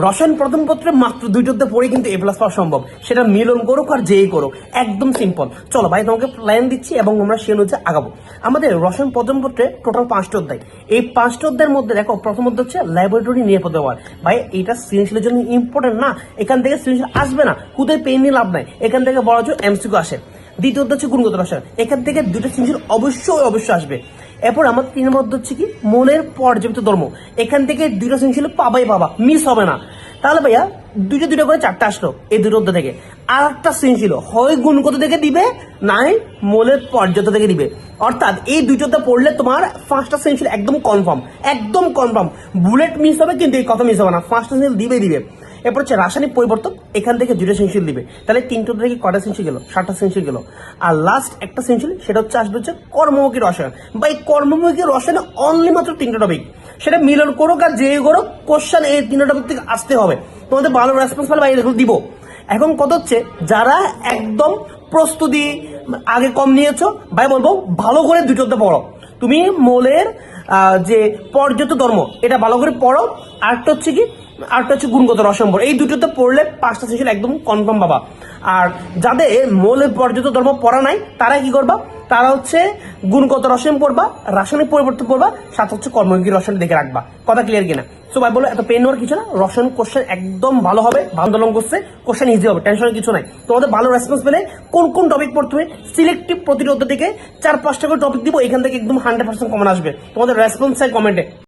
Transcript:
রসায়ন প্রথম পত্রে মাত্র 2টোতে পড়ে কিন্তু এ প্লাস পাওয়া সম্ভব, সেটা মিলন করুক আর যেই করুক, একদম সিম্পল। চলো ভাই তোমাকে প্ল্যান দিচ্ছি এবং আমরা সে অনুযায়ী আগাবো। আমাদের রসায়ন প্রথম পত্রে টোটাল 5টা অধ্যায়। এই 5টা অধ্যায়ের মধ্যে দেখো প্রথম অধ্যায় হচ্ছে ল্যাবরেটরি নিরাপদ ব্যবহার। ভাই এটা সৃজনশীলের জন্য ইম্পর্টেন্ট না, এখান থেকে সৃজনশীল আসবে না, খুদে পেন নিয়ে লাভ নাই, এখান থেকে বড় জোর এমসিকিউ আসে। দ্বিতীয় অধ্যায় হচ্ছে গুণগত রসায়ন, এখান থেকে 2টা সৃজনশীল অবশ্যই আসবে। এরপর আমার 3 নম্বর অধ্যায় হচ্ছে কি মৌলের পর্যাপ্ত ধর্ম, এখান থেকে 2টা সৃজনশীল পাবা, মিস হবে না। তাহলে ভাইয়া দুটো করে 4টা আসলো এই 2টো অধ্যায় থেকে। আর একটা সৃজনশীল হয় গুণগত থেকে দিবে, নাই মৌলের পর্যাপ্ত থেকে দিবে। অর্থাৎ এই 2টোতে পড়লে তোমার 5টা সৃজনশীল একদম কনফার্ম। বুলেট মিস হবে কিন্তু এই কথা মিস হবে না, 5টা সৃজনশীল দিবে। এরপর হচ্ছে রাসায়নিক পরিবর্তন, এখান থেকে 2টা সৃজনশীল দিবে। তাহলে 3টো থেকে কয়টা সৃজনশীল গেল? 7টা সৃজনশীল গেল। আর লাস্ট একটা সৃজনশীল সেটা আসবে হচ্ছে কর্মমুখী রসায়ন। বা এই কর্মমুখী রসায়নে অনলি মাত্র 3টা টপিক, সেটা মিলন করুক আর যে করুক, কোশ্চেন এই 3টা টপিক থেকে আসতে হবে। তোমাদের ভালো রেসপন্স পাবে বা এগুলো দিব। এখন কত হচ্ছে যারা একদম প্রস্তুতি আগে কম নিয়েছো, ভাই বলবো ভালো করে 2টোতে পড়ো। তুমি মৌলের যে পর্যাপ্ত ধর্ম এটা ভালো করে পড়ো। আরেকটা হচ্ছে গুণগত রসায়ন। এই 2টোতে পড়লে 5টা সৃজনশীল একদম কনফার্ম পাবা। আর যাদের মৌলের পর্যাপ্ত ধর্ম পড়া নাই তারা কি করবা? তারা হচ্ছে গুণগত রসায়ন পড়বা, রাসায়নিক পরিবর্তন পড়বা, সাথে হচ্ছে কর্মমুখী রসায়ন দেখে রাখবা। কথা ক্লিয়ার কিনা? সো ভাই বলো এত পেন নেওয়ার কিছু না, রসায়ন কোশ্চেন একদম ভালো হবে, আন্দোলন করছে কোশ্চেন ইজি হবে, টেনশনের কিছু নাই। তোমাদের ভালো রেসপন্স পেলে কোন টপিক পড়তে হবে সিলেক্টিভ প্রতিটি অধ্যায় থেকে 4-5টা করে টপিক দিব, এখান থেকে একদম 100% কমন আসবে। তোমাদের রেসপন্স চাই কমেন্টে।